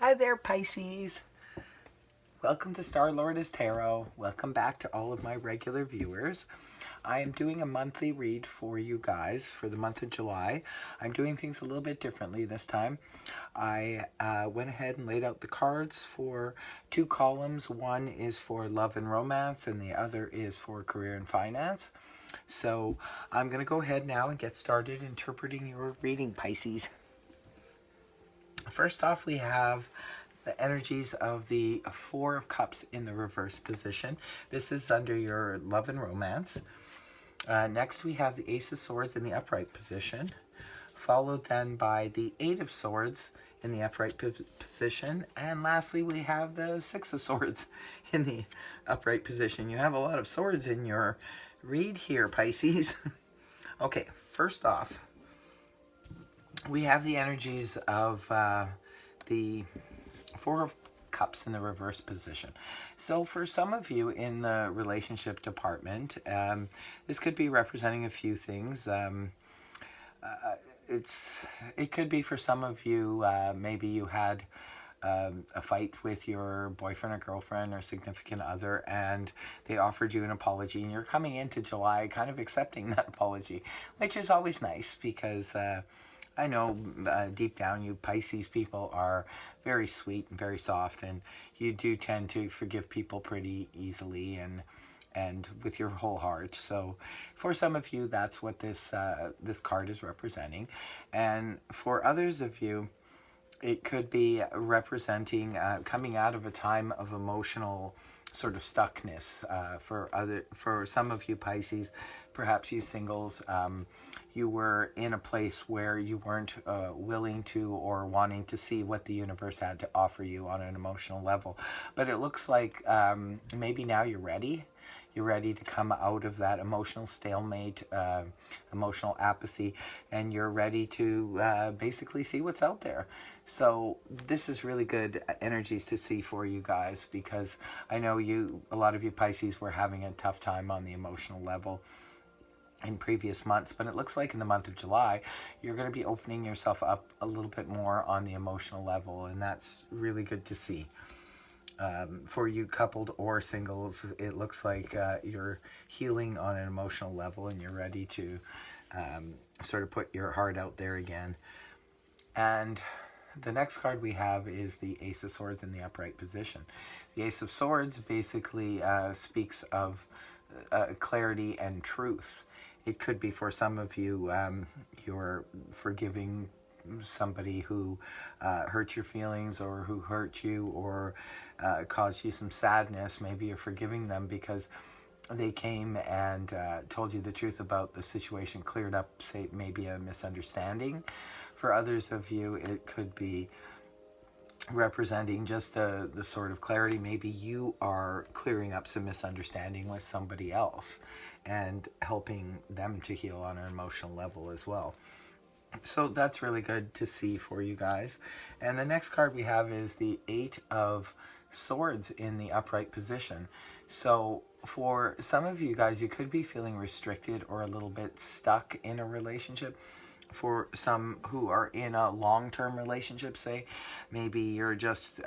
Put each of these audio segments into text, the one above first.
Hi there, Pisces. Welcome to Star Lord Tarot. Welcome back to all of my regular viewers. I am doing a monthly read for you guys for the month of July. I'm doing things a little bit differently this time. I went ahead and laid out the cards for two columns. One is for love and romance, and the other is for career and finance. So I'm going to go ahead now and get started interpreting your reading, Pisces. First off, we have the energies of the Four of Cups in the reverse position. This is under your love and romance. Next, we have the Ace of Swords in the upright position, followed then by the Eight of Swords in the upright position. And lastly, we have the Six of Swords in the upright position. You have a lot of swords in your read here, Pisces. Okay, first off, we have the energies of the Four of Cups in the reverse position. So for some of you in the relationship department, this could be representing a few things. It could be for some of you, maybe you had a fight with your boyfriend or girlfriend or significant other, and they offered you an apology, and you're coming into July kind of accepting that apology, which is always nice because I know deep down you Pisces people are very sweet and very soft, and you do tend to forgive people pretty easily and with your whole heart. So for some of you, that's what this card is representing. And for others of you, it could be representing coming out of a time of emotional sort of stuckness. For some of you Pisces, perhaps you singles, you were in a place where you weren't willing to or wanting to see what the universe had to offer you on an emotional level. But it looks like maybe now you're ready. You're ready to come out of that emotional stalemate, emotional apathy, and you're ready to basically see what's out there. So this is really good energies to see for you guys, because I know a lot of you Pisces were having a tough time on the emotional level in previous months, but it looks like in the month of July you're going to be opening yourself up a little bit more on the emotional level, and that's really good to see. For you coupled or singles, it looks like you're healing on an emotional level and you're ready to sort of put your heart out there again. And the next card we have is the Ace of Swords in the upright position. The Ace of Swords basically speaks of clarity and truth. It could be for some of you, you're forgiving somebody who hurt your feelings or who hurt you or caused you some sadness. Maybe you're forgiving them because they came and told you the truth about the situation, cleared up, say, maybe a misunderstanding. For others of you, it could be representing just the sort of clarity. Maybe you are clearing up some misunderstanding with somebody else and helping them to heal on an emotional level as well. So that's really good to see for you guys. And the next card we have is the Eight of Swords in the upright position. So for some of you guys, you could be feeling restricted or a little bit stuck in a relationship. For some who are in a long-term relationship, say, maybe you're just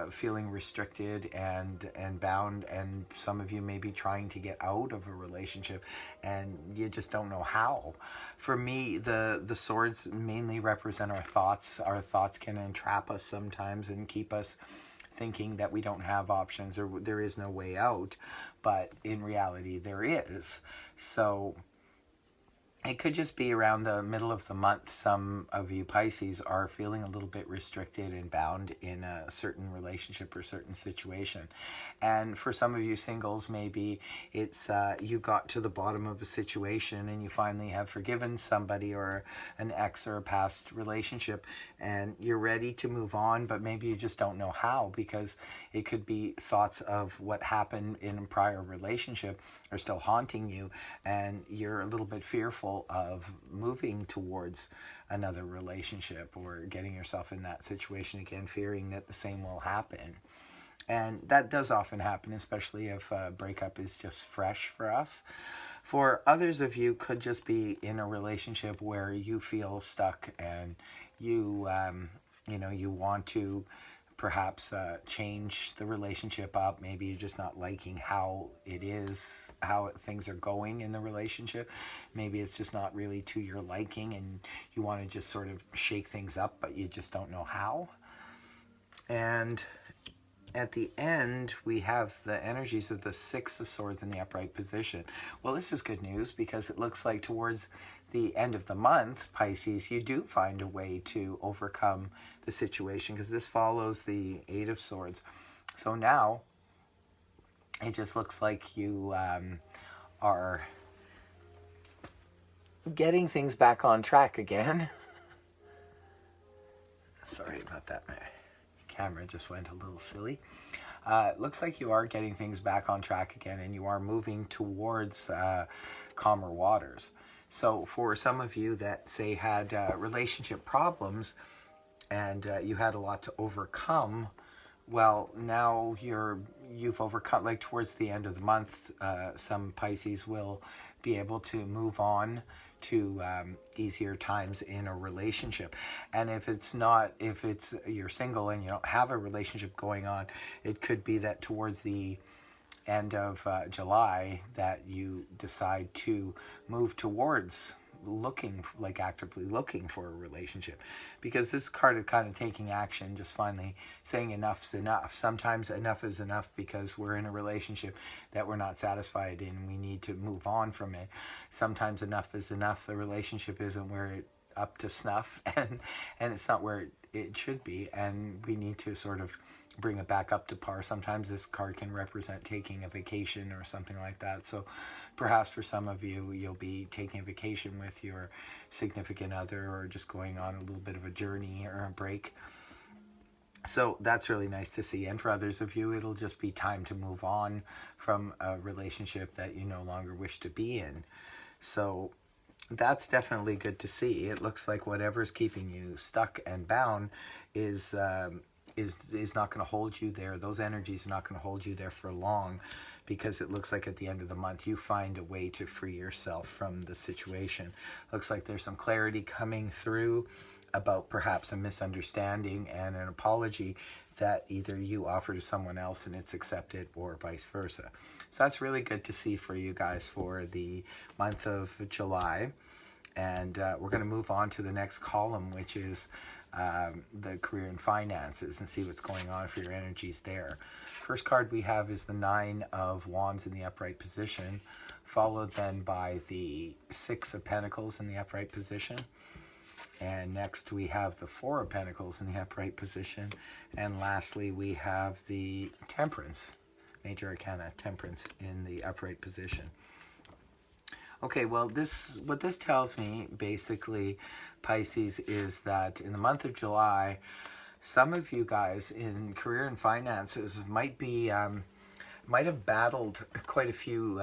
feeling restricted and bound, and some of you may be trying to get out of a relationship and you just don't know how. For me, the swords mainly represent our thoughts. Our thoughts can entrap us sometimes and keep us thinking that we don't have options or there is no way out, but in reality there is. So it could just be around the middle of the month. Some of you Pisces are feeling a little bit restricted and bound in a certain relationship or certain situation. And for some of you singles, maybe it's you got to the bottom of a situation and you finally have forgiven somebody or an ex or a past relationship and you're ready to move on, but maybe you just don't know how, because it could be thoughts of what happened in a prior relationship are still haunting you and you're a little bit fearful of moving towards another relationship or getting yourself in that situation again, fearing that the same will happen. And that does often happen, especially if a breakup is just fresh for us. For others of you, could just be in a relationship where you feel stuck and you you want to perhaps change the relationship up. Maybe you're just not liking how it is, how things are going in the relationship. Maybe it's just not really to your liking and you want to just sort of shake things up, but you just don't know how. And at the end, we have the energies of the Six of Swords in the upright position. Well, this is good news because it looks like towards the end of the month, Pisces, you do find a way to overcome the situation, because this follows the Eight of Swords. So now it just looks like you are getting things back on track again. Sorry about that. My camera just went a little silly. Looks like you are getting things back on track again, and you are moving towards calmer waters. So for some of you that, say, had relationship problems and you had a lot to overcome, well, now you've overcome, like towards the end of the month, some Pisces will be able to move on to easier times in a relationship. And if you're single and you don't have a relationship going on, it could be that towards the end of July that you decide to move towards actively looking for a relationship, because this card is kind of taking action, just finally saying enough's enough. Sometimes enough is enough because we're in a relationship that we're not satisfied in, we need to move on from it. Sometimes enough is enough, the relationship isn't where it up to snuff, and it's not where it should be, and we need to sort of bring it back up to par. Sometimes this card can represent taking a vacation or something like that. So perhaps for some of you, you'll be taking a vacation with your significant other, or just going on a little bit of a journey or a break. So that's really nice to see. And for others of you, it'll just be time to move on from a relationship that you no longer wish to be in. So that's definitely good to see. It looks like whatever's keeping you stuck and bound is not going to hold you there. Those energies are not going to hold you there for long, because it looks like at the end of the month you find a way to free yourself from the situation. Looks like there's some clarity coming through about perhaps a misunderstanding and an apology that either you offer to someone else and it's accepted, or vice versa. So that's really good to see for you guys for the month of July. And we're going to move on to the next column, which is the career and finances, and see what's going on for your energies there. First card we have is the Nine of Wands in the upright position, followed then by the Six of Pentacles in the upright position. And next we have the Four of Pentacles in the upright position. And lastly, we have the Temperance, Major Arcana, Temperance in the upright position. Okay, well, what this tells me, basically, Pisces, is that in the month of July, some of you guys in career and finances might have battled quite a few,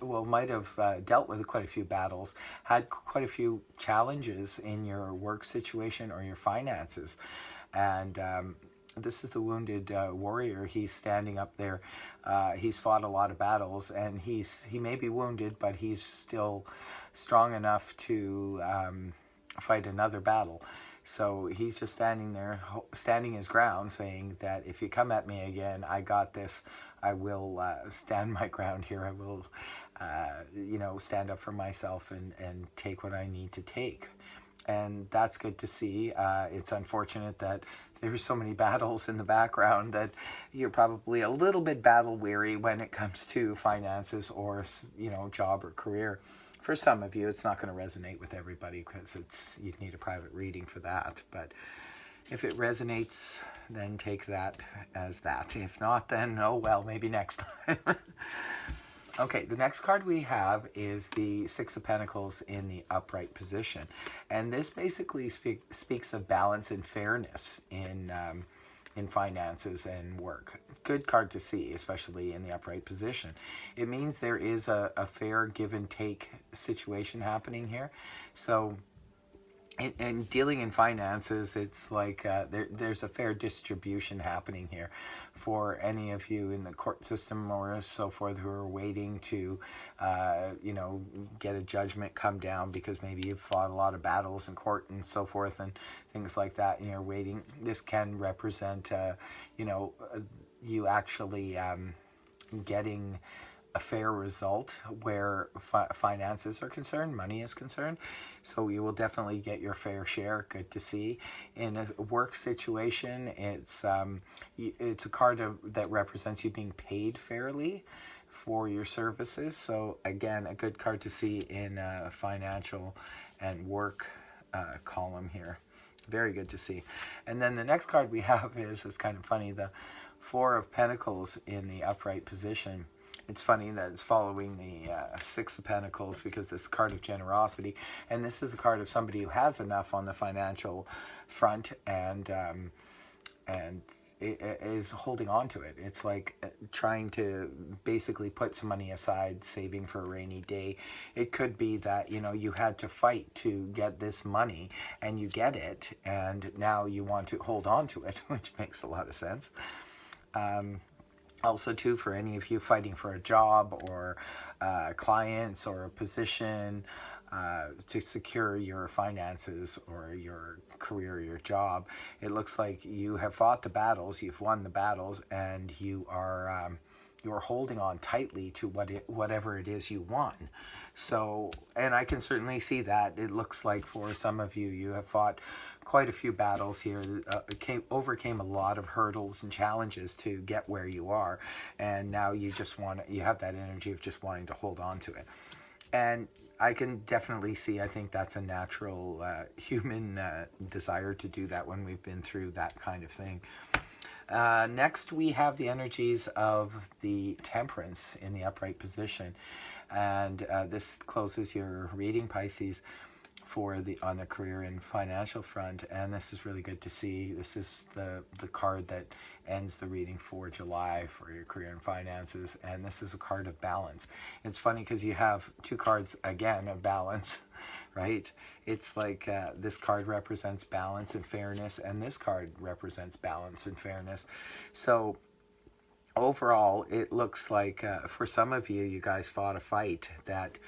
might have dealt with quite a few battles, had quite a few challenges in your work situation or your finances. And this is the wounded warrior. He's standing up there. He's fought a lot of battles, and he may be wounded, but he's still strong enough to fight another battle. So he's just standing there, standing his ground, saying that if you come at me again, I got this. I will stand my ground here. I will, stand up for myself and take what I need to take. And that's good to see. It's unfortunate that there's so many battles in the background that you're probably a little bit battle weary when it comes to finances or, job or career. For some of you, it's not going to resonate with everybody, because you'd need a private reading for that. But if it resonates, then take that as that. If not, then, oh well, maybe next time. Okay, the next card we have is the Six of Pentacles in the upright position. And this basically speaks of balance and fairness in finances and work. Good card to see, especially in the upright position. It means there is a fair give and take situation happening here. So and dealing in finances, it's like there's a fair distribution happening here for any of you in the court system or so forth who are waiting to, you know, get a judgment come down because maybe you've fought a lot of battles in court and so forth and things like that, and you're waiting. This can represent, you know, you actually getting a fair result where finances are concerned, money is concerned. So you will definitely get your fair share. Good to see. In a work situation, it's a card that represents you being paid fairly for your services. So again, a good card to see in a financial and work column here. Very good to see. And then the next card we have is kind of funny, the Four of Pentacles in the upright position. It's funny that it's following the Six of Pentacles because this card of generosity, and this is a card of somebody who has enough on the financial front and is holding on to it. It's like trying to basically put some money aside, saving for a rainy day. It could be that, you know, you had to fight to get this money and you get it, and now you want to hold on to it, which makes a lot of sense. Also, too, for any of you fighting for a job or clients or a position to secure your finances or your career, your job, it looks like you have fought the battles, you've won the battles, and you're holding on tightly to whatever it is you won. So, and I can certainly see that. It looks like for some of you, you have fought quite a few battles here, overcame a lot of hurdles and challenges to get where you are, and now you have that energy of just wanting to hold on to it. And I can definitely see, I think that's a natural human desire to do that when we've been through that kind of thing. Next, we have the energies of the Temperance in the upright position. And this closes your reading, Pisces, on the career and financial front, and this is really good to see. This is the card that ends the reading for July for your career and finances, and this is a card of balance. It's funny because you have two cards again of balance, right? It's like this card represents balance and fairness, and this card represents balance and fairness. So overall, it looks like for some of you, you guys fought a fight that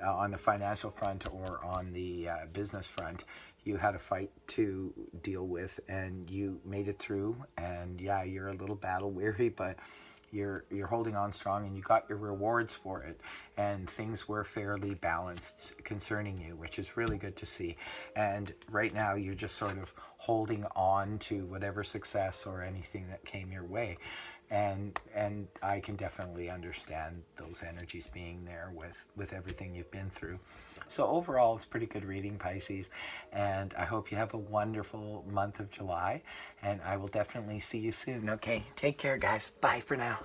on the financial front or on the business front, you had a fight to deal with, and you made it through. And yeah, you're a little battle weary, but you're holding on strong, and you got your rewards for it, and things were fairly balanced concerning you, which is really good to see. And right now, you're just sort of holding on to whatever success or anything that came your way. And I can definitely understand those energies being there with everything you've been through. So overall, it's pretty good reading, Pisces, and I hope you have a wonderful month of July, and I will definitely see you soon. Okay, take care, guys. Bye for now.